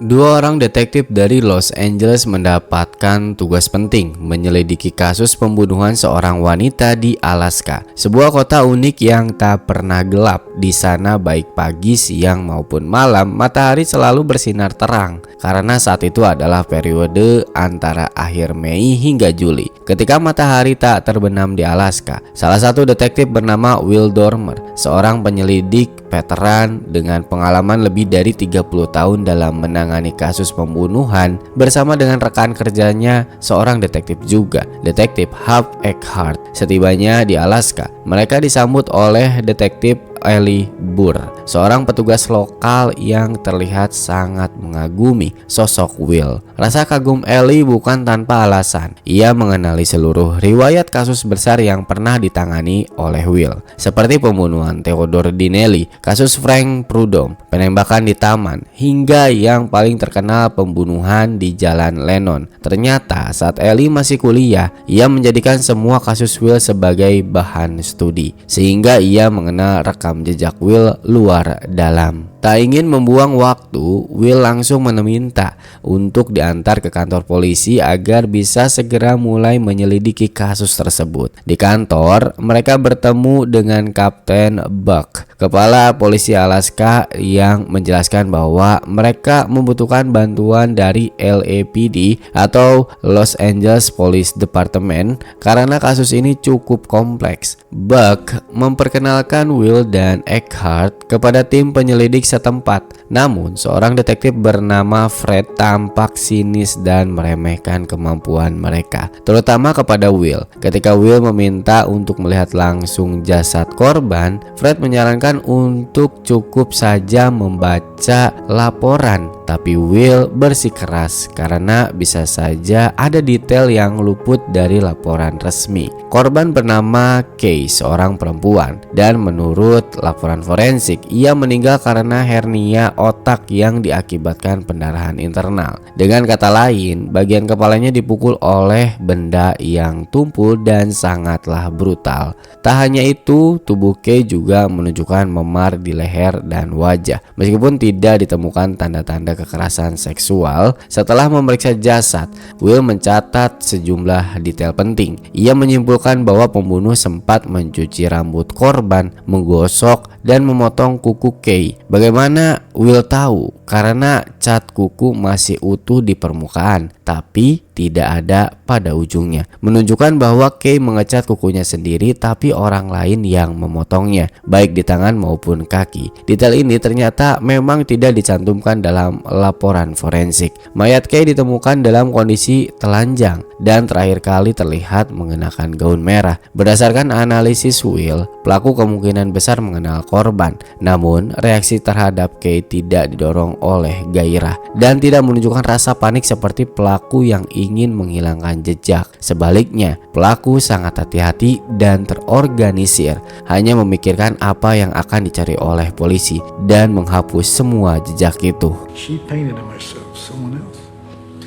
Dua orang detektif dari Los Angeles mendapatkan tugas penting menyelidiki kasus pembunuhan seorang wanita di Alaska, sebuah kota unik yang tak pernah gelap. Di sana baik pagi, siang maupun malam, matahari selalu bersinar terang karena saat itu adalah periode antara akhir Mei hingga Juli. Ketika matahari tak terbenam di Alaska, salah satu detektif bernama Will Dormer, seorang penyelidik veteran dengan pengalaman lebih dari 30 tahun dalam menangani kasus pembunuhan, bersama dengan rekan kerjanya seorang detektif juga, detektif Huff Eckhart. Setibanya di Alaska, mereka disambut oleh detektif Ellie Burr, seorang petugas lokal yang terlihat sangat mengagumi sosok Will. Rasa kagum Ellie bukan tanpa alasan. Ia mengenali seluruh riwayat kasus besar yang pernah ditangani oleh Will, seperti pembunuhan Theodore Dinelli, kasus Frank Prudhomme, penembakan di taman, hingga yang paling terkenal pembunuhan di Jalan Lennon. Ternyata saat Ellie masih kuliah, ia menjadikan semua kasus Will sebagai bahan studi, sehingga ia mengenal rekam jejak Will luar dalam. Tak ingin membuang waktu, Will langsung meminta untuk diantar ke kantor polisi agar bisa segera mulai menyelidiki kasus tersebut. Di kantor, mereka bertemu dengan Kapten Buck, kepala polisi Alaska, yang menjelaskan bahwa mereka membutuhkan bantuan dari LAPD atau Los Angeles Police Department karena kasus ini cukup kompleks. Buck memperkenalkan Will dan Eckhart kepada tim penyelidik setempat. Namun, seorang detektif bernama Fred tampak sinis dan meremehkan kemampuan mereka, terutama kepada Will. Ketika Will meminta untuk melihat langsung jasad korban, Fred menyarankan untuk cukup saja membaca laporan. Tapi Will bersikeras karena bisa saja ada detail yang luput dari laporan resmi. Korban bernama Kay, seorang perempuan, dan menurut laporan forensik, ia meninggal karena hernia otak yang diakibatkan pendarahan internal. Dengan kata lain, bagian kepalanya dipukul oleh benda yang tumpul dan sangatlah brutal. Tak hanya itu, tubuh Kay juga menunjukkan memar di leher dan wajah, meskipun tidak ditemukan tanda-tanda kekerasan seksual. Setelah memeriksa jasad, Will mencatat sejumlah detail penting. Ia menyimpulkan bahwa pembunuh sempat mencuci rambut korban, menggosok dan memotong kuku Kay. Bagaimana Will tahu? Karena cat kuku masih utuh di permukaan, tapi tidak ada pada ujungnya, menunjukkan bahwa Kay mengecat kukunya sendiri, tapi orang lain yang memotongnya, baik di tangan maupun kaki. Detail ini ternyata memang tidak dicantumkan dalam laporan forensik. Mayat Kay ditemukan dalam kondisi telanjang dan terakhir kali terlihat mengenakan gaun merah. Berdasarkan analisis Will, pelaku kemungkinan besar mengenal korban, namun reaksi terhadap Kay tidak didorong oleh gairah dan tidak menunjukkan rasa panik seperti pelaku yang ingin menghilangkan jejak. Sebaliknya, pelaku sangat hati-hati dan terorganisir, hanya memikirkan apa yang akan dicari oleh polisi dan menghapus semua jejak itu. She painted him herself, someone else.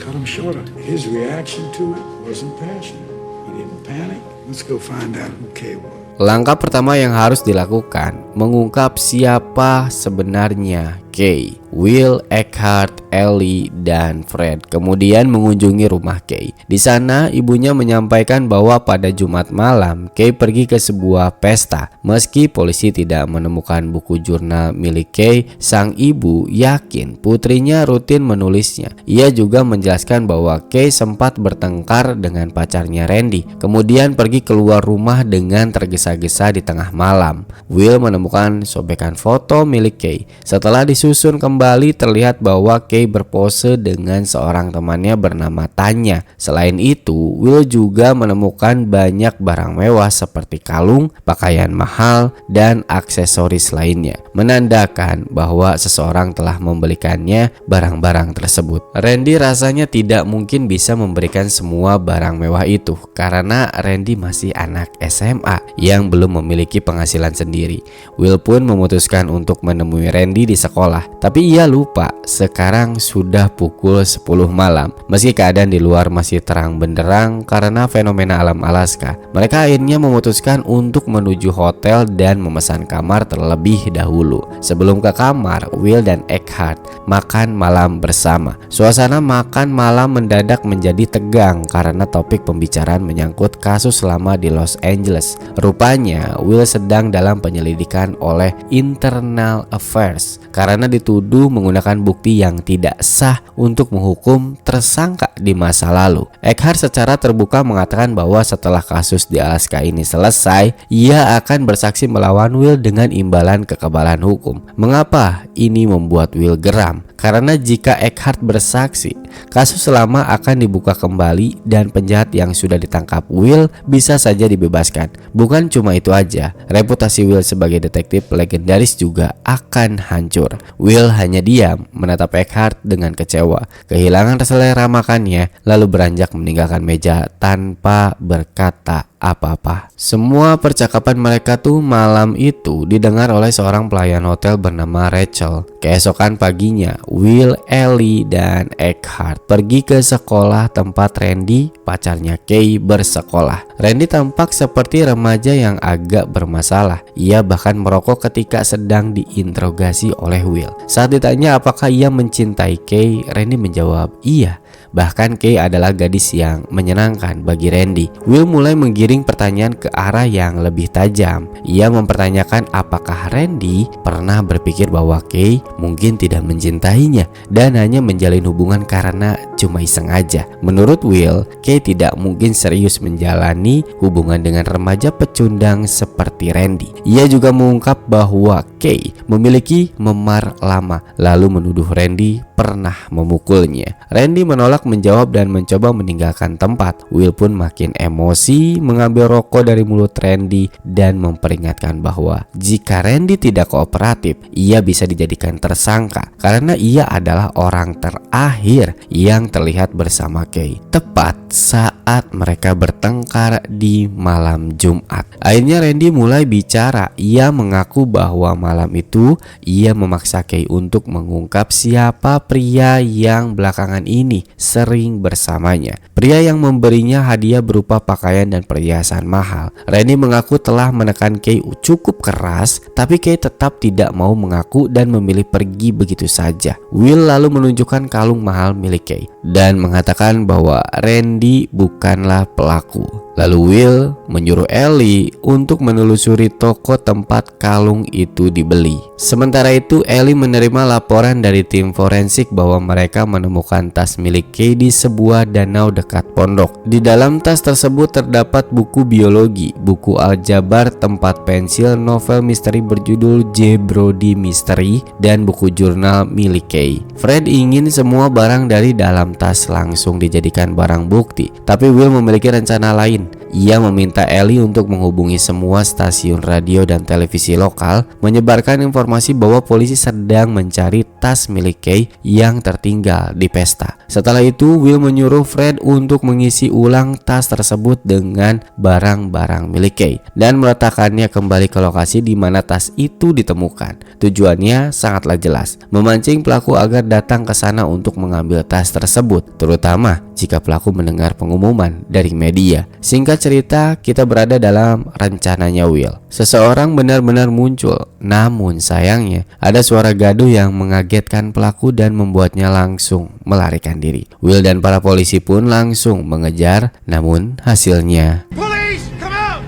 Cut him shorter. His reaction to it wasn't passionate. He didn't panic. Let's go find out who Kay was. Langkah pertama yang harus dilakukan mengungkap siapa sebenarnya Kay. Will, Eckhart, Ellie, dan Fred kemudian mengunjungi rumah Kay. Di sana ibunya menyampaikan bahwa pada Jumat malam Kay pergi ke sebuah pesta. Meski polisi tidak menemukan buku jurnal milik Kay, sang ibu yakin putrinya rutin menulisnya. Ia juga menjelaskan bahwa Kay sempat bertengkar dengan pacarnya Randy, kemudian pergi keluar rumah dengan tergesa-gesa di tengah malam. Will menemukan sobekan foto milik Kay. Setelah disusun kembali, terlihat bahwa Kay berpose dengan seorang temannya bernama Tanya. Selain itu, Will juga menemukan banyak barang mewah seperti kalung, pakaian mahal, dan aksesoris lainnya, menandakan bahwa seseorang telah membelikannya barang-barang tersebut. Randy rasanya tidak mungkin bisa memberikan semua barang mewah itu karena Randy masih anak SMA yang belum memiliki penghasilan sendiri. Will pun memutuskan untuk menemui Randy di sekolah. sekolah. Tapi ia lupa sekarang sudah pukul 10 malam. Meski keadaan di luar masih terang benderang karena fenomena alam Alaska, mereka akhirnya memutuskan untuk menuju hotel dan memesan kamar terlebih dahulu. Sebelum ke kamar, Will dan Eckhart makan malam bersama. Suasana makan malam mendadak menjadi tegang karena topik pembicaraan menyangkut kasus lama di Los Angeles. Rupanya Will sedang dalam penyelidikan oleh Internal Affairs karena dituduh menggunakan bukti yang tidak sah untuk menghukum tersangka di masa lalu. Eckhart secara terbuka mengatakan bahwa setelah kasus di Alaska ini selesai, ia akan bersaksi melawan Will dengan imbalan kekebalan hukum. Mengapa ini membuat Will geram? Karena jika Eckhart bersaksi, kasus lama akan dibuka kembali dan penjahat yang sudah ditangkap Will bisa saja dibebaskan. Bukan cuma itu aja, reputasi Will sebagai detektif legendaris juga akan hancur. Will hanya diam menatap Eckhart dengan kecewa, kehilangan selera makannya, lalu beranjak meninggalkan meja tanpa berkata apa-apa. Semua percakapan mereka tuh malam itu didengar oleh seorang pelayan hotel bernama Rachel. Keesokan paginya, Will, Ellie, dan Eckhart pergi ke sekolah tempat Randy, pacarnya Kay, bersekolah. Randy tampak seperti remaja yang agak bermasalah. Ia bahkan merokok ketika sedang diinterogasi oleh Will. Saat ditanya apakah ia mencintai Kay, Randy menjawab iya. Bahkan Kay adalah gadis yang menyenangkan bagi Randy. Will mulai menggiring pertanyaan ke arah yang lebih tajam. Ia mempertanyakan apakah Randy pernah berpikir bahwa Kay mungkin tidak mencintainya dan hanya menjalin hubungan karena cuma iseng aja. Menurut Will, Kay tidak mungkin serius menjalani hubungan dengan remaja pecundang seperti Randy. Ia juga mengungkap bahwa Kay memiliki memar lama, lalu menuduh Randy pernah memukulnya. Randy menolak menjawab dan mencoba meninggalkan tempat. Will pun makin emosi, mengambil rokok dari mulut Randy dan memperingatkan bahwa jika Randy tidak kooperatif, ia bisa dijadikan tersangka karena ia adalah orang terakhir yang terlihat bersama Kay tepat saat mereka bertengkar di malam Jumat. Akhirnya Randy mulai bicara. Ia mengaku bahwa malam itu ia memaksa Kay untuk mengungkap siapa pria yang belakangan ini sering bersamanya. Pria yang memberinya hadiah berupa pakaian dan perhiasan mahal. Randy mengaku telah menekan Kay cukup keras, tapi Kay tetap tidak mau mengaku dan memilih pergi begitu saja. Will lalu menunjukkan kalung mahal milik Kay dan mengatakan bahwa Randy bukanlah pelaku. Lalu Will menyuruh Ellie untuk menelusuri toko tempat kalung itu dibeli. Sementara itu Ellie menerima laporan dari tim forensik bahwa mereka menemukan tas milik Kay di sebuah danau dekat pondok. Di dalam tas tersebut terdapat buku biologi, buku aljabar, tempat pensil, novel misteri berjudul J. Brody Mystery, dan buku jurnal milik Kay. Fred ingin semua barang dari dalam tas langsung dijadikan barang bukti, tapi Will memiliki rencana lain. Ia meminta Ellie untuk menghubungi semua stasiun radio dan televisi lokal, menyebarkan informasi bahwa polisi sedang mencari tas milik Kay yang tertinggal di pesta. Setelah itu, Will menyuruh Fred untuk mengisi ulang tas tersebut dengan barang-barang milik Kay dan meletakkannya kembali ke lokasi di mana tas itu ditemukan. Tujuannya sangatlah jelas, memancing pelaku agar datang ke sana untuk mengambil tas tersebut, terutama jika pelaku mendengar pengumuman dari media. Singkat cerita, kita berada dalam rencananya Will. Seseorang benar-benar muncul, namun sayangnya ada suara gaduh yang mengagetkan pelaku dan membuatnya langsung melarikan diri. Will dan para polisi pun langsung mengejar, namun hasilnya Police, come out!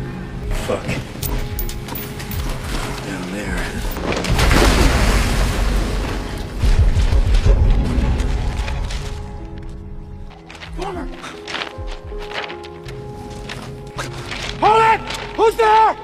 Fuck. Down there. Hold it! Who's there?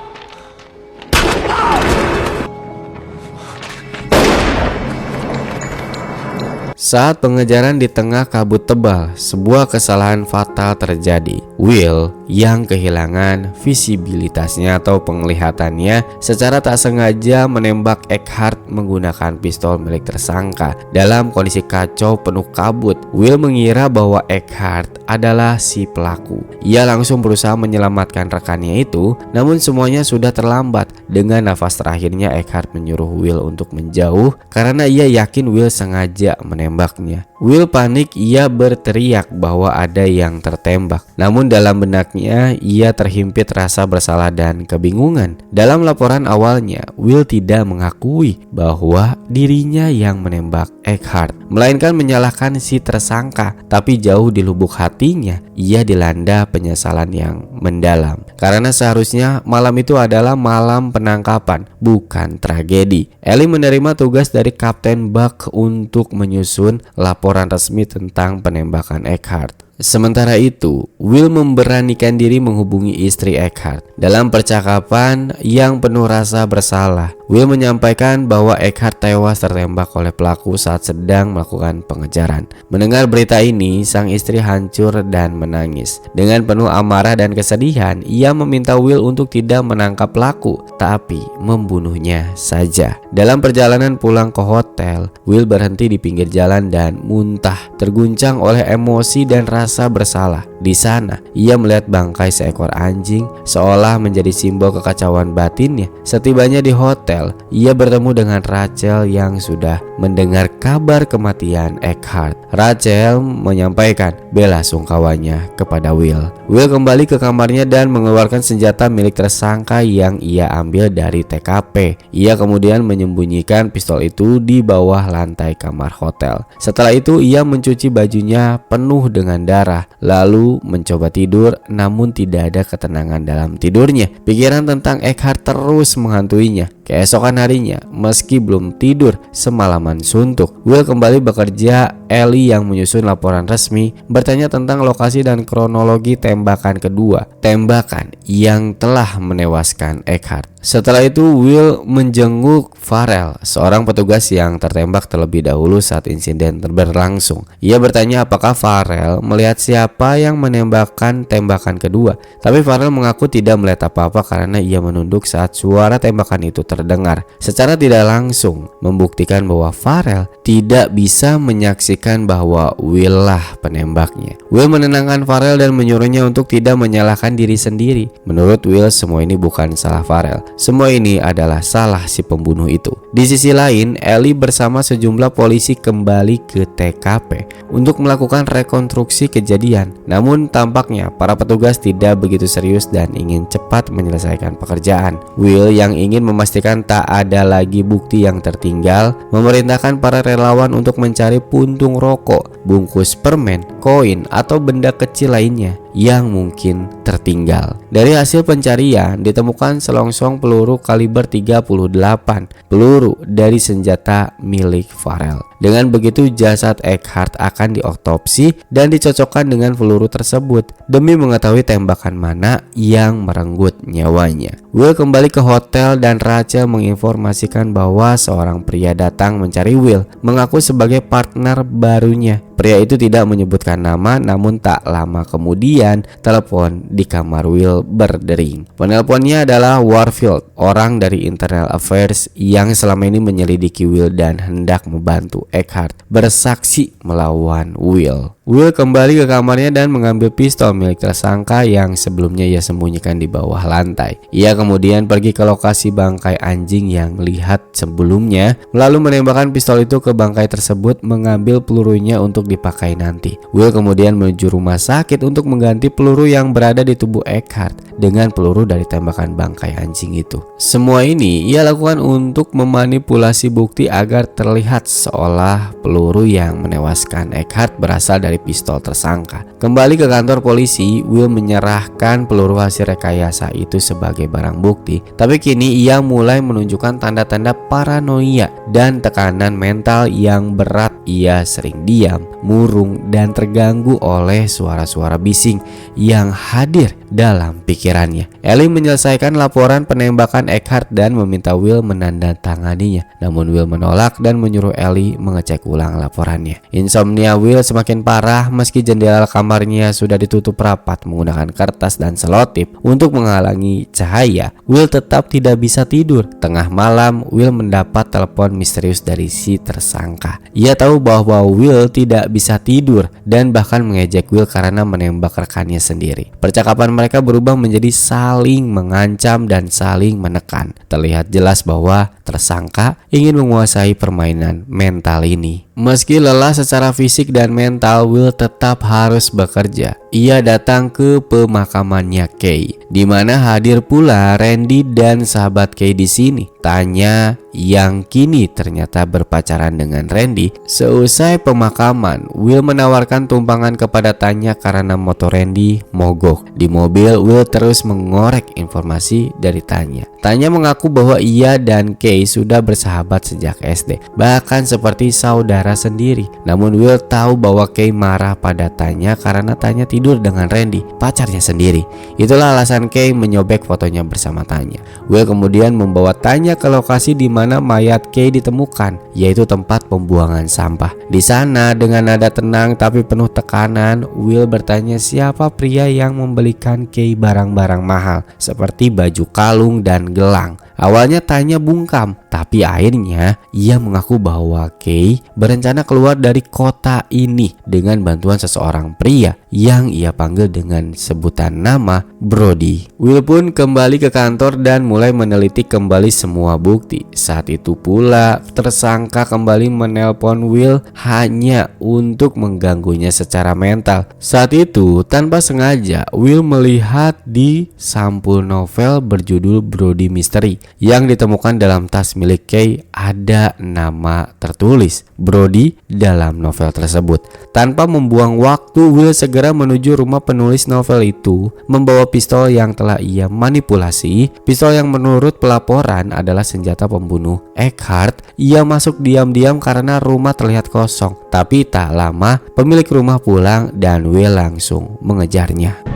Saat pengejaran di tengah kabut tebal, sebuah kesalahan fatal terjadi. Will yang kehilangan visibilitasnya atau penglihatannya secara tak sengaja menembak Eckhart menggunakan pistol milik tersangka. Dalam kondisi kacau penuh kabut, Will mengira bahwa Eckhart adalah si pelaku. Ia langsung berusaha menyelamatkan rekannya itu, namun semuanya sudah terlambat. Dengan nafas terakhirnya, Eckhart menyuruh Will untuk menjauh karena ia yakin Will sengaja menembaknya. Will panik, ia berteriak bahwa ada yang tertembak. Namun dalam benaknya ia terhimpit rasa bersalah dan kebingungan. Dalam laporan awalnya, Will tidak mengakui bahwa dirinya yang menembak Eckhart, melainkan menyalahkan si tersangka. Tapi jauh di lubuk hatinya, ia dilanda penyesalan yang mendalam. Karena seharusnya malam itu adalah malam penangkapan, bukan tragedi. Ellie menerima tugas dari Kapten Buck untuk menyusun laporan resmi tentang penembakan Eckhart. Sementara itu, Will memberanikan diri menghubungi istri Eckhart. Dalam percakapan yang penuh rasa bersalah, Will menyampaikan bahwa Eckhart tewas tertembak oleh pelaku saat sedang melakukan pengejaran. Mendengar berita ini, sang istri hancur dan menangis. Dengan penuh amarah dan kesedihan, ia meminta Will untuk tidak menangkap pelaku, tapi membunuhnya saja. Dalam perjalanan pulang ke hotel, Will berhenti di pinggir jalan dan muntah, terguncang oleh emosi dan rasa bersalah. Di sana, ia melihat bangkai seekor anjing, seolah menjadi simbol kekacauan batinnya. Setibanya di hotel, ia bertemu dengan Rachel yang sudah mendengar kabar kematian Eckhart. Rachel menyampaikan bela sungkawanya kepada Will. Will kembali ke kamarnya dan mengeluarkan senjata milik tersangka yang ia ambil dari TKP. Ia kemudian menyembunyikan pistol itu di bawah lantai kamar hotel. Setelah itu, ia mencuci bajunya penuh dengan darah, lalu mencoba tidur, namun tidak ada ketenangan dalam tidurnya. Pikiran tentang Eckhart terus menghantuinya. Keesokan harinya, meski belum tidur semalaman suntuk, Will kembali bekerja. Ellie yang menyusun laporan resmi bertanya tentang lokasi dan kronologi tembakan kedua, tembakan yang telah menewaskan Eckhart. Setelah itu, Will menjenguk Farrell, seorang petugas yang tertembak terlebih dahulu saat insiden berlangsung. Ia bertanya apakah Farrell melihat siapa yang menembakkan tembakan kedua, tapi Farrell mengaku tidak melihat apa-apa karena ia menunduk saat suara tembakan itu terdengar. Secara tidak langsung membuktikan bahwa Farrell tidak bisa menyaksikan bahwa Will lah penembaknya. Will menenangkan Farrell dan menyuruhnya untuk tidak menyalahkan diri sendiri. Menurut Will, semua ini bukan salah Farrell. Semua ini adalah salah si pembunuh itu. Di sisi lain, Ellie bersama sejumlah polisi kembali ke TKP untuk melakukan rekonstruksi kejadian. Namun tampaknya para petugas tidak begitu serius dan ingin cepat menyelesaikan pekerjaan. Will yang ingin memastikan tak ada lagi bukti yang tertinggal, memerintahkan para relawan untuk mencari puntung rokok, bungkus permen, koin, atau benda kecil lainnya yang mungkin tertinggal. Dari hasil pencarian ditemukan selongsong peluru kaliber 38, peluru dari senjata milik Farrell. Dengan begitu, jasad Eckhart akan diotopsi dan dicocokkan dengan peluru tersebut demi mengetahui tembakan mana yang merenggut nyawanya. Will kembali ke hotel dan Rachel menginformasikan bahwa seorang pria datang mencari Will, mengaku sebagai partner barunya. Pria itu tidak menyebutkan nama, namun tak lama kemudian telepon di kamar Will berdering. Penelponnya adalah Warfield, orang dari Internal Affairs yang selama ini menyelidiki Will dan hendak membantu Eckhart bersaksi melawan Will. Will kembali ke kamarnya dan mengambil pistol milik tersangka yang sebelumnya ia sembunyikan di bawah lantai. Ia kemudian pergi ke lokasi bangkai anjing yang lihat sebelumnya, lalu menembakkan pistol itu ke bangkai tersebut, mengambil pelurunya untuk dipakai nanti. Will kemudian menuju rumah sakit untuk mengganti peluru yang berada di tubuh Eckhart dengan peluru dari tembakan bangkai anjing itu. Semua ini ia lakukan untuk memanipulasi bukti agar terlihat seolah peluru yang menewaskan Eckhart berasal dari pistol tersangka. Kembali ke kantor polisi, Will menyerahkan peluru hasil rekayasa itu sebagai barang bukti. Tapi kini ia mulai menunjukkan tanda-tanda paranoia dan tekanan mental yang berat. Ia sering diam, murung, dan terganggu oleh suara-suara bising yang hadir dalam pikirannya. Ellie menyelesaikan laporan penembakan Eckhart dan meminta Will menandatanganinya. Namun Will menolak dan menyuruh Ellie mengecek ulang laporannya. Insomnia Will semakin parah marah meski jendela kamarnya sudah ditutup rapat menggunakan kertas dan selotip untuk menghalangi cahaya. Will tetap tidak bisa tidur. Tengah malam, Will mendapat telepon misterius dari si tersangka. Ia tahu bahwa Will tidak bisa tidur dan bahkan mengejek Will karena menembak rekannya sendiri. Percakapan mereka berubah menjadi saling mengancam dan saling menekan. Terlihat jelas bahwa tersangka ingin menguasai permainan mental ini. Meski lelah secara fisik dan mental, Will tetap harus bekerja. Ia datang ke pemakamannya Kay, di mana hadir pula Randy dan sahabat Kay di sini. Tanya yang kini ternyata berpacaran dengan Randy. Seusai pemakaman, Will menawarkan tumpangan kepada Tanya karena motor Randy mogok. Di mobil, Will terus mengorek informasi dari Tanya. Tanya mengaku bahwa ia dan Kay sudah bersahabat sejak SD, bahkan seperti saudara sendiri. Namun Will tahu bahwa Kay marah pada Tanya karena Tanya tidur dengan Randy, pacarnya sendiri. Itulah alasan Kay menyobek fotonya bersama Tanya. Will kemudian membawa Tanya ke lokasi di mana mayat Kay ditemukan, yaitu tempat pembuangan sampah. Di sana dengan nada tenang tapi penuh tekanan, Will bertanya siapa pria yang membelikan Kay barang-barang mahal seperti baju kalung dan gelang. Awalnya Tanya bungkam, tapi akhirnya ia mengaku bahwa Kay berencana keluar dari kota ini dengan bantuan seseorang pria yang ia panggil dengan sebutan nama Brody. Will pun kembali ke kantor dan mulai meneliti kembali semua bukti. Saat itu pula tersangka kembali menelpon Will hanya untuk mengganggunya secara mental. Saat itu tanpa sengaja Will melihat di sampul novel berjudul Brody Mystery yang ditemukan dalam tas milik Kay ada nama tertulis Brody dalam novel tersebut. Tanpa membuang waktu, Will segera menuju rumah penulis novel itu membawa pistol yang telah ia manipulasi. Pistol yang menurut pelaporan adalah senjata pembunuh Eckhart. Ia masuk diam-diam karena rumah terlihat kosong. Tapi tak lama pemilik rumah pulang dan Will langsung mengejarnya.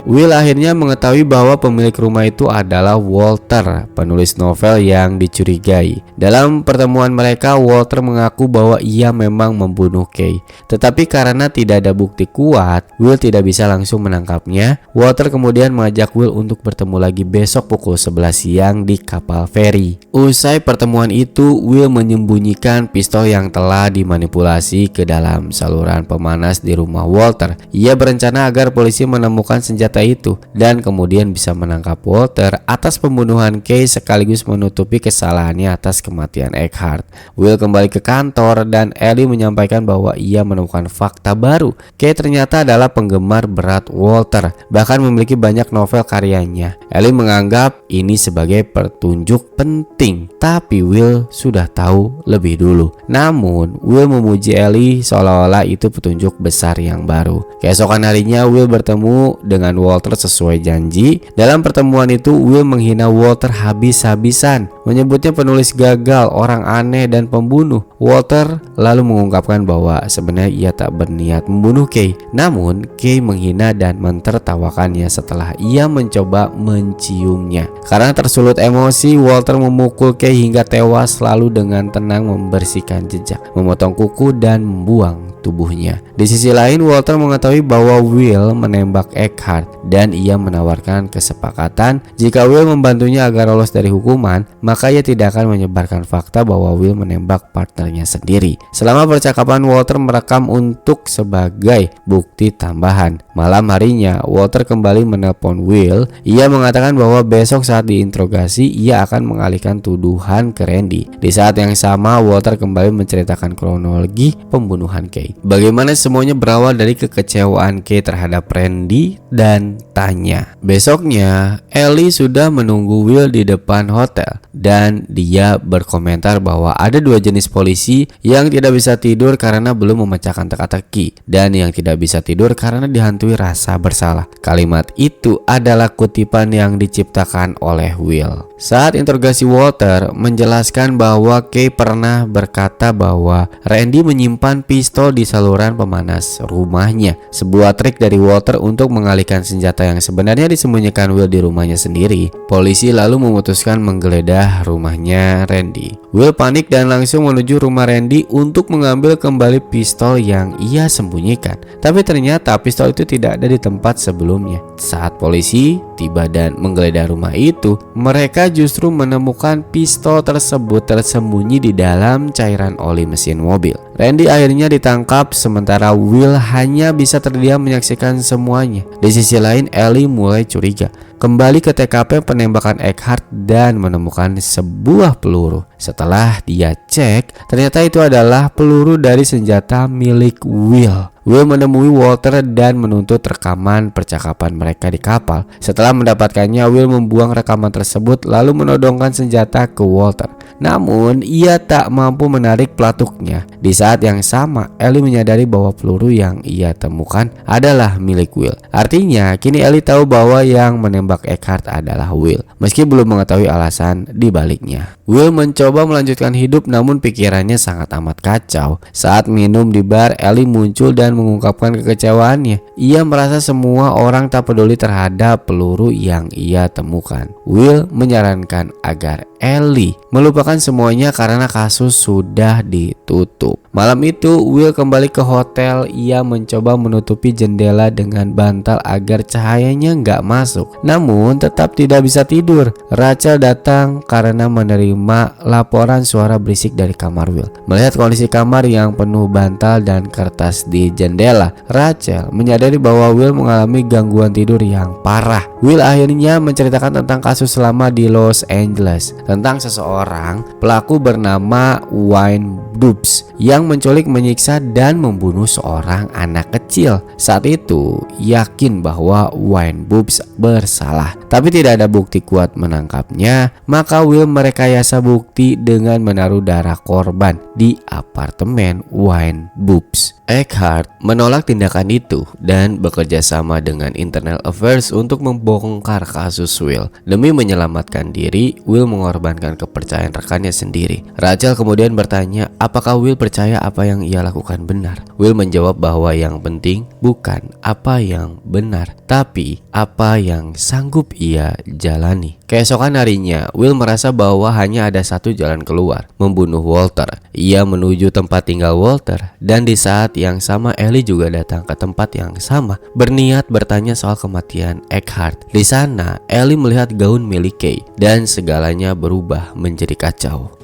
Will akhirnya mengetahui bahwa pemilik rumah itu adalah Walter, penulis novel yang dicurigai. Dalam pertemuan mereka, Walter mengaku bahwa ia memang membunuh Kay. Tetapi karena tidak ada bukti kuat, Will tidak bisa langsung menangkapnya. Walter kemudian mengajak Will untuk bertemu lagi besok pukul 11 siang di kapal feri. Usai pertemuan itu, Will menyembunyikan pistol yang telah dimanipulasi ke dalam saluran pemanas di rumah Walter. Ia berencana agar polisi menemukan senjata itu dan kemudian bisa menangkap Walter atas pembunuhan Kay sekaligus menutupi kesalahannya atas kematian Eckhart. Will kembali ke kantor dan Ellie menyampaikan bahwa ia menemukan fakta baru. Kay ternyata adalah penggemar berat Walter, bahkan memiliki banyak novel karyanya. Ellie menganggap ini sebagai petunjuk penting, tapi Will sudah tahu lebih dulu. Namun Will memuji Ellie seolah-olah itu petunjuk besar yang baru. Keesokan harinya Will bertemu dengan Walter sesuai janji. Dalam pertemuan itu Will menghina Walter habis-habisan, menyebutnya penulis gagal, orang aneh dan pembunuh. Walter lalu mengungkapkan bahwa sebenarnya ia tak berniat membunuh Kay, namun Kay menghina dan mentertawakannya setelah ia mencoba menciumnya. Karena tersulut emosi, Walter memukul Kay hingga tewas lalu dengan tenang membersihkan jejak, memotong kuku dan membuang tubuhnya. Di sisi lain, Walter mengetahui bahwa Will menembak Eckhart dan ia menawarkan kesepakatan jika Will membantunya agar lolos dari hukuman, maka ia tidak akan menyebarkan fakta bahwa Will menembak partnernya sendiri. Selama percakapan, Walter merekam untuk sebagai bukti tambahan. Malam harinya, Walter kembali menelpon Will. Ia mengatakan bahwa besok saat diinterogasi ia akan mengalihkan tuduhan ke Randy. Di saat yang sama, Walter kembali menceritakan kronologi pembunuhan Kay. Bagaimana semuanya berawal dari kekecewaan Kay terhadap Randy dan dan tanya. Besoknya, Ellie sudah menunggu Will di depan hotel dan dia berkomentar bahwa ada 2 jenis polisi yang tidak bisa tidur karena belum memecahkan teka-teki dan yang tidak bisa tidur karena dihantui rasa bersalah. Kalimat itu adalah kutipan yang diciptakan oleh Will. Saat interogasi, Walter menjelaskan bahwa Kay pernah berkata bahwa Randy menyimpan pistol di saluran pemanas rumahnya. Sebuah trik dari Walter untuk mengalihkan senjata yang sebenarnya disembunyikan Will di rumahnya sendiri. Polisi lalu memutuskan menggeledah rumahnya Randy. Will panik dan langsung menuju rumah Randy untuk mengambil kembali pistol yang ia sembunyikan. Tapi ternyata pistol itu tidak ada di tempat sebelumnya. Saat polisi tiba dan menggeledah rumah itu, mereka justru menemukan pistol tersebut tersembunyi di dalam cairan oli mesin mobil. Randy akhirnya ditangkap sementara Will hanya bisa terdiam menyaksikan semuanya. Di sisi lain, Ellie mulai curiga. Kembali ke TKP penembakan Eckhart dan menemukan sebuah peluru. Setelah dia cek, ternyata itu adalah peluru dari senjata milik Will. Will menemui Walter dan menuntut rekaman percakapan mereka di kapal. Setelah mendapatkannya, Will membuang rekaman tersebut lalu menodongkan senjata ke Walter. Namun, ia tak mampu menarik pelatuknya. Di saat yang sama, Ellie menyadari bahwa peluru yang ia temukan adalah milik Will. Artinya, kini Ellie tahu bahwa yang menembak Eckhart adalah Will, meski belum mengetahui alasan di baliknya. Will mencoba melanjutkan hidup namun pikirannya sangat amat kacau. Saat minum di bar, Ellie muncul dan mengungkapkan kekecewaannya. Ia merasa semua orang tak peduli terhadap peluru yang ia temukan. Will menyarankan agar Ellie melupakan semuanya karena kasus sudah ditutup. Malam itu, Will kembali ke hotel. Ia mencoba menutupi jendela dengan bantal agar cahayanya nggak masuk. Namun tetap tidak bisa tidur. Rachel datang karena menerima laporan suara berisik dari kamar Will. Melihat kondisi kamar yang penuh bantal dan kertas di jendela, Rachel menyadari bahwa Will mengalami gangguan tidur yang parah. Will akhirnya menceritakan tentang kasus lama di Los Angeles, tentang seseorang pelaku bernama Wayne Dubs yang menculik, menyiksa, dan membunuh seorang anak kecil. Saat itu yakin bahwa Wayne Dubs bersalah, tapi tidak ada bukti kuat menangkapnya. Maka Will merekayasa bukti dengan menaruh darah korban di apartemen Wayne Dubs. Eckhart menolak tindakan itu dan bekerja sama dengan Internal Affairs untuk membongkar kasus Will. Demi menyelamatkan diri, Will mengorbankan kepercayaan rekannya sendiri. Rachel kemudian bertanya apakah Will percaya apa yang ia lakukan benar. Will menjawab bahwa yang penting bukan apa yang benar, tapi apa yang sanggup ia jalani. Keesokan harinya, Will merasa bahwa hanya ada satu jalan keluar, membunuh Walter. Ia menuju tempat tinggal Walter dan di saat yang sama Ellie juga datang ke tempat yang sama, berniat bertanya soal kematian Eckhart. Di sana, Ellie melihat gaun milik Kay dan segalanya berubah menjadi kacau.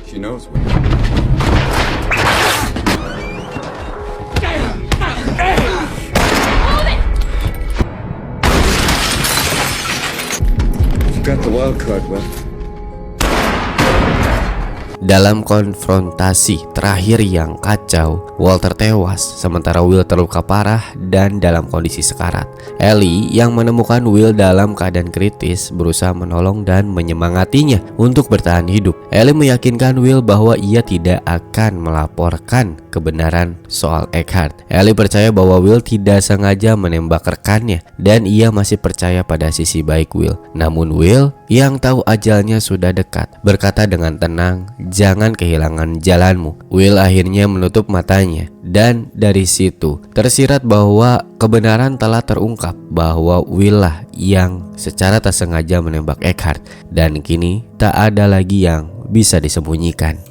She knows. You got the wild card, Will. Dalam konfrontasi terakhir yang kacau, Walter tewas sementara Will terluka parah dan dalam kondisi sekarat. Ellie yang menemukan Will dalam keadaan kritis berusaha menolong dan menyemangatinya untuk bertahan hidup. Ellie meyakinkan Will bahwa ia tidak akan melaporkan kebenaran soal Eckhart. Ellie percaya bahwa Will tidak sengaja menembak rekannya dan ia masih percaya pada sisi baik Will. Namun Will yang tahu ajalnya sudah dekat berkata dengan tenang, "Jangan kehilangan jalanmu." Will akhirnya menutup matanya dan dari situ tersirat bahwa kebenaran telah terungkap bahwa Will lah yang secara tak sengaja menembak Eckhart dan kini tak ada lagi yang bisa disembunyikan.